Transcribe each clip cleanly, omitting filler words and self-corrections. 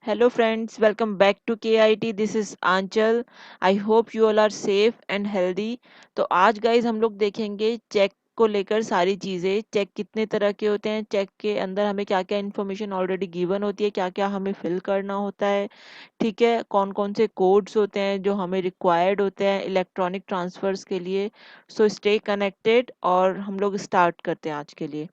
Hello friends, welcome back to KIT. This is Aanchal. I hope you all are safe and healthy. तो आज guys हम लोग देखेंगे check को लेकर सारी चीज़ें। चेक कितने तरह के होते हैं, चेक के अंदर हमें क्या क्या इन्फॉर्मेशन ऑलरेडी गिवन होती है, क्या क्या हमें फिल करना होता है, ठीक है, कौन कौन से कोड्स होते हैं जो हमें रिक्वायर्ड होते हैं इलेक्ट्रॉनिक ट्रांसफर्स के लिए। सो स्टे कनेक्टेड और हम लोग स्टार्ट करते हैं आज के लिए।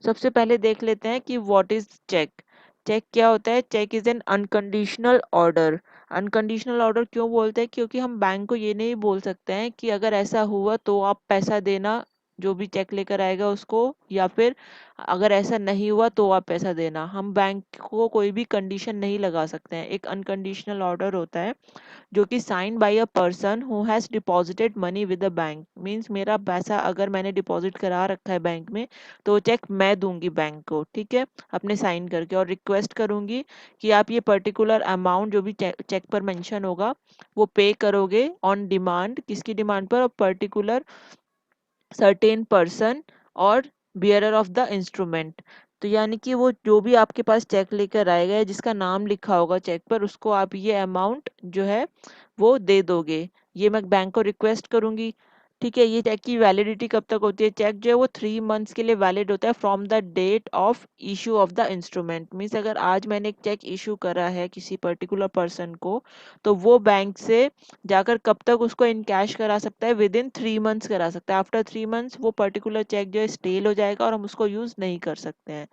सबसे पहले देख लेते हैं कि व्हाट इज चेक। चेक क्या होता है? Cheque is an unconditional order. Unconditional order क्यों बोलते हैं? क्योंकि हम बैंक को ये नहीं बोल सकते हैं कि अगर ऐसा हुआ तो आप पैसा देना, जो भी चेक लेकर आएगा उसको, या फिर अगर ऐसा नहीं हुआ तो आप पैसा देना। हम बैंक को कोई भी कंडीशन नहीं लगा सकते हैं। एक अनकंडीशनल ऑर्डर होता है जो कि sign by a person who has deposited money with the bank. Means मेरा पैसा अगर मैंने डिपॉजिट करा रखा है बैंक में, तो चेक मैं दूंगी बैंक को, ठीक है, अपने साइन करके, और रिक्वेस्ट करूंगी कि आप ये पर्टिकुलर अमाउंट जो भी चेक पर मेंशन होगा वो पे करोगे ऑन डिमांड। किसकी डिमांड पर? पर्टिकुलर सर्टेन पर्सन और बियरर ऑफ द इंस्ट्रूमेंट। तो यानी कि वो जो भी आपके पास चेक लेकर आएगा या जिसका नाम लिखा होगा चेक पर, उसको आप ये अमाउंट जो है वो दे दोगे। ये मैं बैंक को रिक्वेस्ट करूंगी, ठीक है। ये चेक की वैलिडिटी कब तक होती है? चेक जो है वो 3 मंथ्स के लिए वैलिड होता है from the date of issue of the instrument. Means अगर आज मैंने एक चेक इशू करा है किसी पर्टिकुलर पर्सन को, तो वो बैंक से जाकर कब तक उसको इन कैश करा सकता है? विद इन 3 मंथ्स करा सकता है। आफ्टर 3 मंथ्स वो पर्टिकुलर चेक जो है स्टेल हो जाएगा और हम उसको यूज नहीं कर सकते हैं,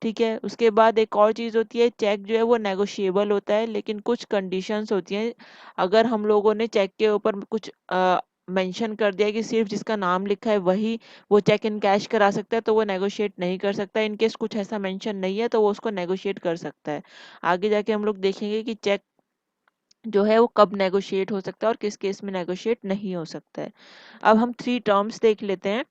ठीक है। उसके बाद एक और चीज होती है, चेक जो है वो नेगोशिएबल होता है, लेकिन कुछ कंडीशंस होती हैं। अगर हम लोगों ने चेक के ऊपर कुछ मेंशन कर दिया कि सिर्फ जिसका नाम लिखा है वही वो चेक इन कैश करा सकता है, तो वो नेगोशिएट नहीं कर सकता। इनकेस कुछ ऐसा मेंशन नहीं है तो वो उसको नेगोशिएट कर सकता है। आगे जाके हम लोग देखेंगे कि चेक जो है वो कब नेगोशिएट हो सकता है और किस केस में नेगोशिएट नहीं हो सकता है। अब हम 3 टर्म्स देख लेते हैं।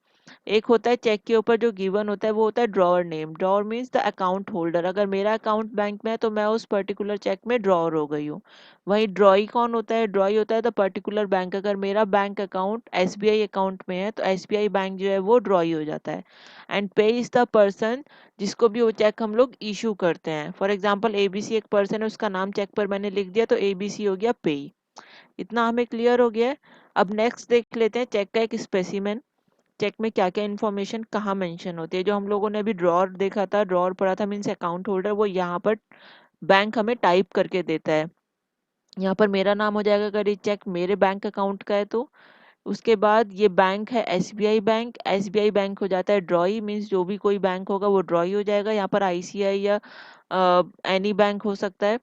एक होता है चेक के ऊपर जो गिवन होता है वो होता है drawer name. Drawer means the account holder. अगर मेरा अकाउंट बैंक में है तो मैं उस पर्टिकुलर चेक में ड्रॉअर हो गई हूँ। वहीं ड्रॉई कौन होता है? ड्रॉई होता है द पर्टिकुलर बैंक। अगर मेरा बैंक अकाउंट एसबीआई अकाउंट में है तो एसबीआई बैंक जो है वो ड्रॉई हो जाता है। एंड पे इज द पर्सन जिसको भी वो चेक हम लोग इशू करते हैं। फॉर एग्जाम्पल एबीसी एक पर्सन है, उसका नाम चेक पर मैंने लिख दिया तो एबीसी हो गया पे। इतना हमें क्लियर हो गया है। अब नेक्स्ट देख लेते हैं चेक का एक स्पेसिमेन। चेक में क्या क्या इन्फॉर्मेशन कहाँ मेंशन होती है। जो हम लोगों ने अभी ड्रॉर देखा था, ड्रॉर पढ़ा था, मीन्स अकाउंट होल्डर, वो यहाँ पर बैंक हमें टाइप करके देता है। यहाँ पर मेरा नाम हो जाएगा अगर ये चेक मेरे बैंक अकाउंट का है तो। उसके बाद ये बैंक है एसबीआई बैंक। एसबीआई बैंक हो जाता है ड्रॉई, मीन्स जो भी कोई बैंक होगा वो ड्रॉई हो जाएगा। यहाँ पर आईसीआई या एनी बैंक हो सकता है।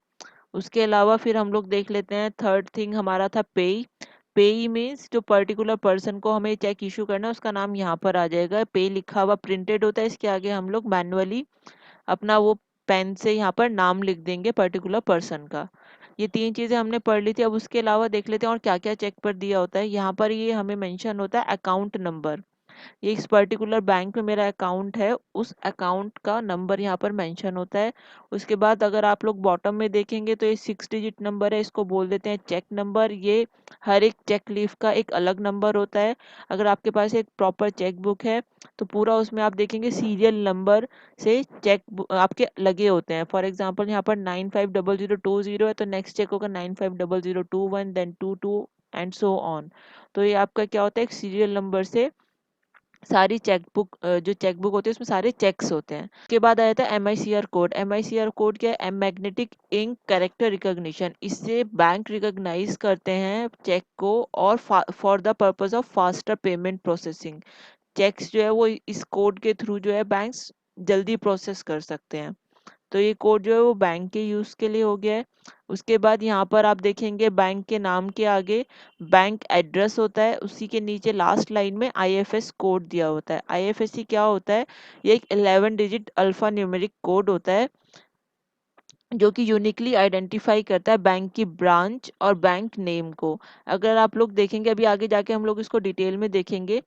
उसके अलावा फिर हम लोग देख लेते हैं थर्ड थिंग हमारा था पेई। पेई मीन्स जो पर्टिकुलर पर्सन को हमें चेक इशू करना है उसका नाम यहाँ पर आ जाएगा। पे लिखा हुआ प्रिंटेड होता है, इसके आगे हम लोग मैनुअली अपना वो पेन से यहाँ पर नाम लिख देंगे पर्टिकुलर पर्सन का। ये 3 चीजें हमने पढ़ ली थी। अब उसके अलावा देख लेते हैं और क्या क्या चेक पर दिया होता है। यहाँ पर ये हमें मेंशन होता है अकाउंट नंबर। ये इस पर्टिकुलर बैंक में मेरा अकाउंट है, उस अकाउंट का नंबर यहाँ पर मेंशन होता है। उसके बाद अगर आप लोग बॉटम में देखेंगे तो ये 6 डिजिट नंबर है, इसको बोल देते हैं चेक नंबर। ये हर एक चेक लीफ का एक अलग नंबर होता है। अगर आपके पास एक प्रॉपर चेक बुक है तो पूरा उसमें आप देखेंगे सीरियल नंबर से चेक आपके लगे होते हैं। फॉर एग्जाम्पल यहाँ पर 950020 है तो नेक्स्ट चेक होगा 950021, देन 22 एंड सो ऑन। तो ये आपका क्या होता है, एक सीरियल नंबर से सारी चेकबुक जो चेकबुक होती है उसमें सारे चेक्स होते हैं। उसके बाद आ जाता है एमआईसीआर कोड। एमआईसीआर कोड क्या है? Magnetic ink character recognition. इससे बैंक रिकॉग्नाइज करते हैं चेक को और for the purpose of faster payment processing. Cheques जो है वो इस कोड के थ्रू जो है बैंक्स जल्दी प्रोसेस कर सकते हैं। तो ये कोड जो है वो बैंक के यूज के लिए हो गया है। उसके बाद यहाँ पर आप देखेंगे बैंक के नाम के आगे बैंक एड्रेस होता है, उसी के नीचे लास्ट लाइन में आईएफएस कोड दिया होता है। आईएफएससी क्या होता है? ये एक 11 डिजिट अल्फा न्यूमेरिक कोड होता है जो कि यूनिकली आइडेंटिफाई करता है बैंक की ब्रांच और बैंक नेम को। अगर आप लोग देखेंगे अभी आगे जाके हम लोग इसको डिटेल में देखेंगे,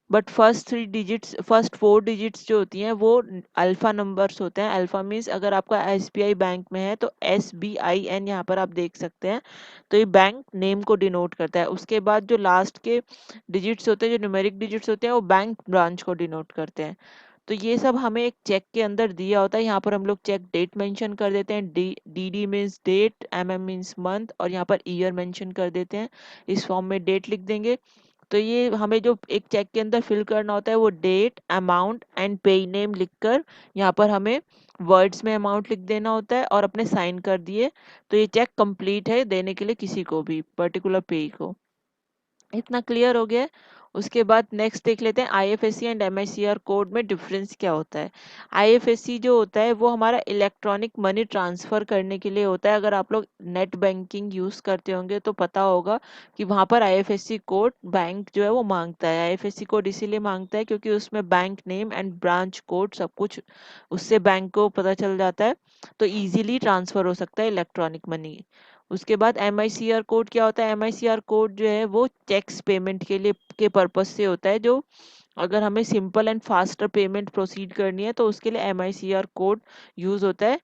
but first 3 digits, first 4 digits जो होती हैं वो अल्फा नंबर्स होते हैं। अल्फा मीन्स अगर आपका एसबीआई बैंक में है तो SBIN यहाँ पर आप देख सकते हैं, तो ये बैंक नेम को डिनोट करता है। उसके बाद जो लास्ट के डिजिट्स होते हैं, जो न्यूमेरिक डिजिट्स होते हैं, वो बैंक ब्रांच को डिनोट करते हैं। तो ये सब हमें एक चेक के अंदर दिया होता है। यहाँ पर हम लोग चेक डेट मेंशन कर देते हैं, D D means date, M M means month, और यहाँ पर ईयर मेंशन कर देते हैं। इस फॉर्म में डेट लिख देंगे। तो ये हमें जो एक चेक के अंदर फिल करना होता है वो डेट, अमाउंट एंड पे नेम लिखकर यहाँ पर हमें वर्ड्स में अमाउंट लिख देना होता है और अपने साइन कर दिए। तो ये चेक कंप्लीट है देने के लिए किसी को भी, पर्टिकुलर पे को। इतना क्लियर हो गया है। उसके बाद नेक्स्ट देख लेते हैं आईएफएससी एंड एमआईसीआर कोड में डिफरेंस क्या होता है। आईएफएससी जो होता है वो हमारा इलेक्ट्रॉनिक मनी ट्रांसफर करने के लिए होता है। अगर आप लोग नेट बैंकिंग यूज करते होंगे तो पता होगा कि वहां पर आईएफएससी कोड बैंक जो है वो मांगता है। आईएफएससी कोड इसीलिए मांगता है क्योंकि उसमें bank name and branch code सब कुछ उससे बैंक को पता चल जाता है, तो इजीली ट्रांसफर हो सकता है इलेक्ट्रॉनिक मनी। उसके बाद एमआईसीआर कोड क्या होता है। एमआईसीआर कोड जो है वो चेक्स पेमेंट के लिए के पर्पज से होता है। जो अगर हमें simple and faster payment proceed करनी है तो उसके लिए एमआईसीआर कोड यूज होता है।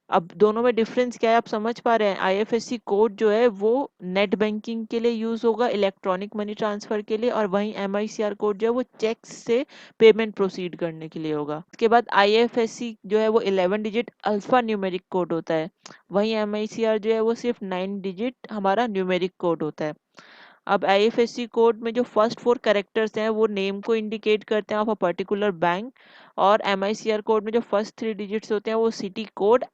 अब दोनों में डिफरेंस क्या है आप समझ पा रहे हैं। आईएफएससी कोड जो है वो नेट बैंकिंग के लिए यूज होगा, इलेक्ट्रॉनिक मनी ट्रांसफर के लिए, और वहीं एमआईसीआर कोड जो है वो चेक्स से पेमेंट प्रोसीड करने के लिए होगा। उसके बाद आईएफएससी जो है वो 11 डिजिट अल्फा न्यूमेरिक कोड होता है, वहीं एमआईसीआर जो है वो सिर्फ 9 डिजिट हमारा न्यूमेरिक कोड होता है। अब आईएफएससी कोड में जो फर्स्ट 4 कैरेक्टर्स हैं वो नेम को इंडिकेट करते हैं ऑफ अ पर्टिकुलर बैंक, और एमआईसीआर कोड में जो फर्स्ट 3 डिजिट्स होते हैं वो city code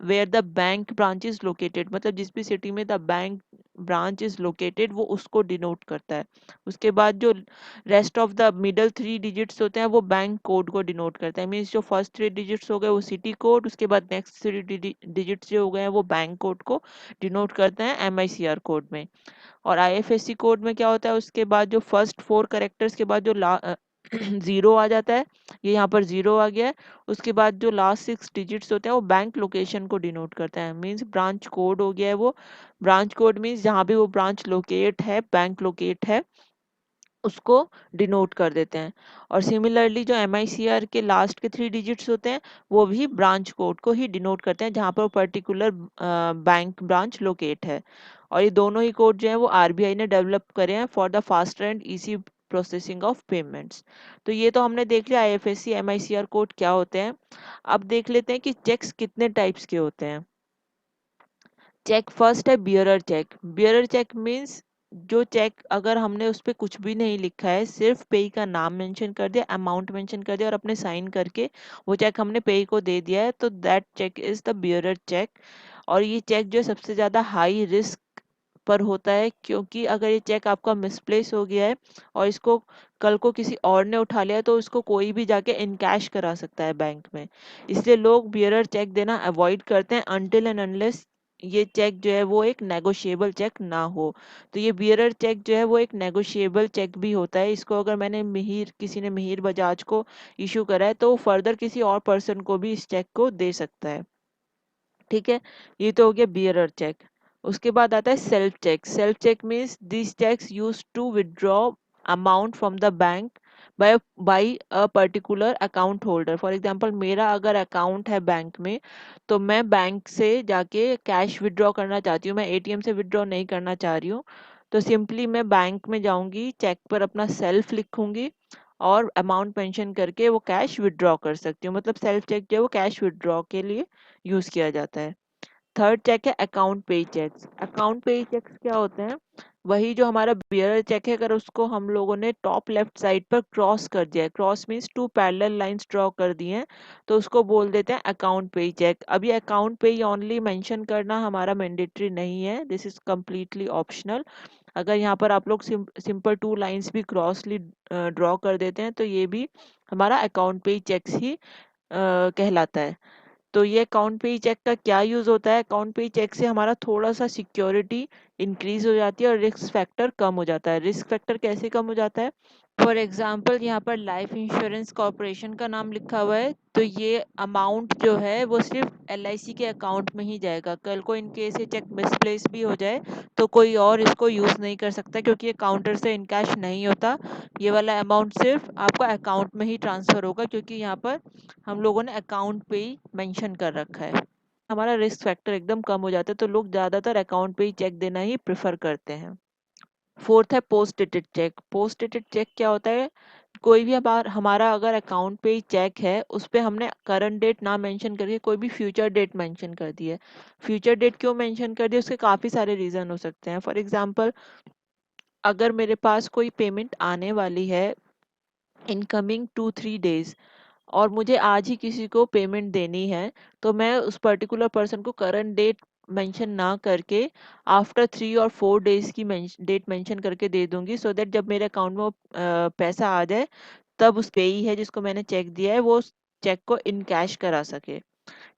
where the bank branch is located, मतलब जिस भी सिटी में the bank branch is located वो उसको डिनोट करता है। उसके बाद जो rest of the middle 3 digits होते हैं वो बैंक कोड को डिनोट करता है। मीन्स जो फर्स्ट 3 डिजिट्स हो गए वो सिटी कोड, उसके बाद नेक्स्ट 3 डिजिट्स जो हो गए हैं वो बैंक कोड को डिनोट करते हैं एमआईसीआर कोड में। और आईएफएससी कोड में क्या होता है, उसके बाद जो फर्स्ट 4 कैरेक्टर्स के बाद जो जीरो आ जाता है, ये यहाँ पर जीरो आ गया है। उसके बाद जो लास्ट 6 डिजिट्स होते हैं वो बैंक लोकेशन को डिनोट करते हैं। मींस ब्रांच कोड हो गया है वो। ब्रांच कोड मींस जहाँ भी वो ब्रांच लोकेट है, बैंक लोकेट है, उसको डिनोट कर देते हैं। और सिमिलरली जो एमआईसीआर के लास्ट के 3 डिजिट्स होते हैं वो भी ब्रांच कोड को ही डिनोट करते हैं जहाँ पर पर्टिकुलर बैंक ब्रांच लोकेट है। और ये दोनों ही कोड जो है वो आरबीआई ने डेवलप करे हैं for the faster and easy processing of payments. तो ये तो हमने देख लिया आईएफएससी एमआईसीआर कोड क्या होते हैं। अब देख लेते हैं कि चेक्स कितने टाइप्स के होते हैं। चेक फर्स्ट है bearer cheque. Bearer cheque means जो चेक अगर हमने उस पर कुछ भी नहीं लिखा है, सिर्फ पेई का नाम मेंशन कर दिया, अमाउंट मेंशन कर दिया और अपने साइन करके वो चेक हमने पेई को दे दिया है, तो that cheque is the bearer cheque. और ये चेक जो है सबसे ज्यादा हाई रिस्क पर होता है, क्योंकि अगर ये चेक आपका मिसप्लेस हो गया है और इसको कल को किसी और ने उठा लिया तो इसको कोई भी जाके इनकैश करा सकता है बैंक में। इसलिए लोग बियरर चेक देना अवॉइड करते हैं अनटिल एंड अनलेस ये चेक जो है वो एक नेगोशिएबल चेक ना हो। तो ये बियरर चेक जो है वो एक नेगोशिएबल चेक भी होता है। इसको अगर मैंने मिहिर किसी ने मिहिर बजाज को इशू करा है तो फर्दर किसी और पर्सन को भी इस चेक को दे सकता है। ठीक है, ये तो हो गया बियरर चेक। उसके बाद आता है self cheque. Self cheque means this cheques use to withdraw amount from the bank by by a particular account holder. For example मेरा अगर अकाउंट है बैंक में तो मैं बैंक से जाके कैश विदड्रॉ करना चाहती हूँ, मैं एटीएम से विदड्रॉ नहीं करना चाह रही हूँ, तो सिंपली मैं बैंक में जाऊंगी, चेक पर अपना सेल्फ लिखूंगी और अमाउंट मेंशन करके वो कैश विदड्रॉ कर सकती हूँ। मतलब सेल्फ चेक जो है वो कैश विदड्रॉ के लिए यूज किया जाता है। थर्ड चेक है अकाउंट पे चेक्स। अकाउंट पे चेक्स क्या होते हैं, वही जो हमारा बियरर चेक है, अगर उसको हम लोगों ने टॉप लेफ्ट साइड पर क्रॉस कर दिया है, cross means 2 parallel lines draw कर दी हैं, तो उसको बोल देते हैं अकाउंट पे चेक। अब ये अकाउंट पे ओनली मेंशन करना हमारा मैंडेटरी नहीं है, दिस इज कम्प्लीटली ऑप्शनल। अगर यहाँ पर आप लोग सिंपल 2 लाइंस भी क्रॉसली ड्रॉ कर देते हैं तो ये भी हमारा अकाउंट पे चेक्स ही कहलाता है। तो ये अकाउंट पे ही चेक का क्या यूज होता है, अकाउंट पे ही चेक से हमारा थोड़ा सा सिक्योरिटी इंक्रीज हो जाती है और रिस्क फैक्टर कम हो जाता है। रिस्क फैक्टर कैसे कम हो जाता है, फॉर एग्जाम्पल यहाँ पर लाइफ इंश्योरेंस कॉरपोरेशन का नाम लिखा हुआ है, तो ये अमाउंट जो है वो सिर्फ एलआईसी के अकाउंट में ही जाएगा। कल को इन केस ये चेक मिसप्लेस भी हो जाए तो कोई और इसको यूज नहीं कर सकता, क्योंकि ये काउंटर से इनकैश नहीं होता। ये वाला अमाउंट सिर्फ आपका अकाउंट में ही ट्रांसफर होगा, क्योंकि यहाँ पर हम लोगों ने अकाउंट पे ही मेंशन कर रखा है। हमारा रिस्क फैक्टर एकदम कम हो जाता है, तो लोग ज्यादातर अकाउंट पे ही चेक देना ही प्रेफर करते हैं। फोर्थ है post dated cheque. Post dated cheque क्या होता है, कोई भी हमारा अगर अकाउंट पे चेक है, उस पे हमने करंट डेट ना मेंशन करके कोई भी फ्यूचर डेट मेंशन कर दी है। फ्यूचर डेट क्यों मेंशन कर दी है, उसके काफ़ी सारे रीज़न हो सकते हैं। फॉर एग्जांपल, अगर मेरे पास कोई पेमेंट आने वाली है इन कमिंग 2-3 डेज, और मुझे आज ही किसी को पेमेंट देनी है, तो मैं उस पर्टिकुलर पर्सन को करंट डेट मेंशन ना करके आफ्टर 3 और 4 डेज की डेट मेंशन करके दे दूंगी, सो दैट जब मेरे अकाउंट में वो पैसा आ जाए, तब उस पेई है जिसको मैंने चेक दिया है वो उस चेक को इन कैश करा सके।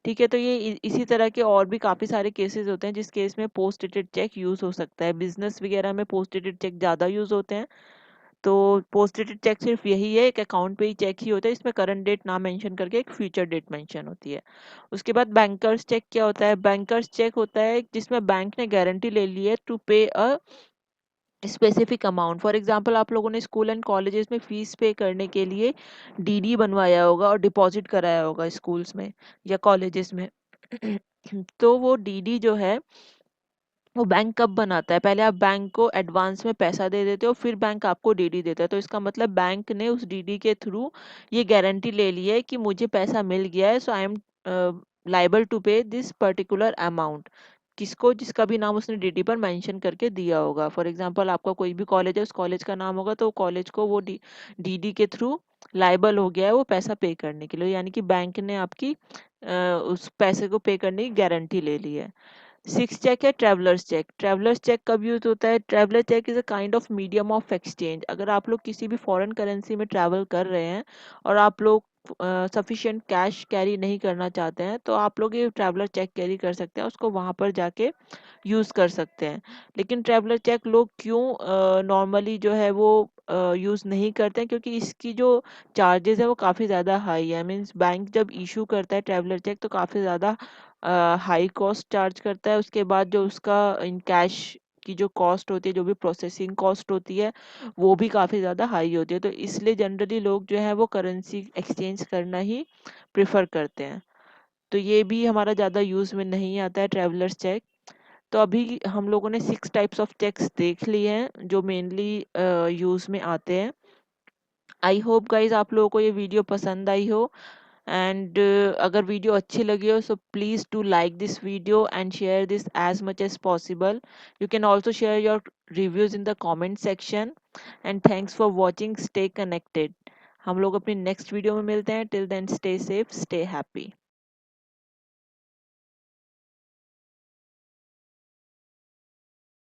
ठीक है, तो ये इसी तरह के और भी काफ़ी सारे केसेस होते हैं जिस केस में पोस्ट डेटेड चेक यूज़ हो सकता है। बिजनेस वगैरह में पोस्ट डेटेड चेक ज़्यादा यूज़ होते हैं। तो पोस्ट डेटेड चेक सिर्फ यही है, एक अकाउंट पे ही चेक ही होता है, इसमें करंट डेट ना मेंशन करके एक फ्यूचर डेट मेंशन होती है। उसके बाद बैंकर्स चेक क्या होता है? बैंकर्स चेक होता है जिसमें बैंक ने गारंटी ले ली है टू पे a specific amount. For example, आप लोगों ने स्कूल एंड कॉलेजेस में फीस पे करने के लिए डीडी बनवाया होगा और डिपॉजिट कराया होगा स्कूल्स में या कॉलेजेस में। तो वो डीडी जो है वो बैंक कब बनाता है? पहले आप बैंक को एडवांस में पैसा दे देते हो, फिर बैंक आपको डीडी देता है। तो इसका मतलब बैंक ने उस डीडी के थ्रू ये गारंटी ले ली है कि मुझे पैसा मिल गया है, सो आई एम लाइबल टू पे दिस पर्टिकुलर अमाउंट। किसको? जिसका भी नाम उसने डीडी पर मेंशन करके दिया होगा। फॉर एग्जांपल, आपका कोई भी कॉलेज है, उस कॉलेज का नाम होगा, तो कॉलेज को वो डीडी के थ्रू लाइबल हो गया है वो पैसा पे करने के लिए, यानी कि बैंक ने आपकी उस पैसे को पे करने की गारंटी ले ली है। सिक्स चेक है ट्रैवलर्स चेक। ट्रैवलर्स चेक कब यूज होता है? Traveller cheque is a kind of medium of exchange. अगर आप लोग किसी भी फॉरेन करेंसी में ट्रैवल कर रहे हैं और आप लोग सफिशिएंट कैश कैरी नहीं करना चाहते हैं, तो आप लोग ये ट्रैवलर चेक कैरी कर सकते हैं, उसको वहां पर जाके यूज कर सकते हैं। लेकिन ट्रैवलर चेक लोग क्यों नॉर्मली जो है वो यूज नहीं करते हैं? क्योंकि इसकी जो चार्जेस है वो काफी ज्यादा हाई है। मीन्स बैंक जब इशू करता है ट्रैवलर चेक तो काफी ज्यादा हाई कॉस्ट चार्ज करता है। उसके बाद जो उसका इन कैश की जो कॉस्ट होती है, जो भी प्रोसेसिंग कॉस्ट होती है, वो भी काफ़ी ज़्यादा हाई होती है। तो इसलिए जनरली लोग जो है वो करेंसी एक्सचेंज करना ही प्रेफर करते हैं। तो ये भी हमारा ज़्यादा यूज़ में नहीं आता है ट्रैवलर्स चेक। तो अभी हम लोगों ने 6 टाइप्स ऑफ चेक्स देख लिए हैं जो मेनली यूज़ में आते हैं। आई होप गाइज आप लोगों को ये वीडियो पसंद आई हो। एंड अगर वीडियो अच्छी लगी हो, so please do like this video and share this as much as possible. You can also share your reviews in the comment section. And thanks for watching. Stay connected. हम लोग अपनी next video में मिलते हैं। Till then stay safe, stay happy.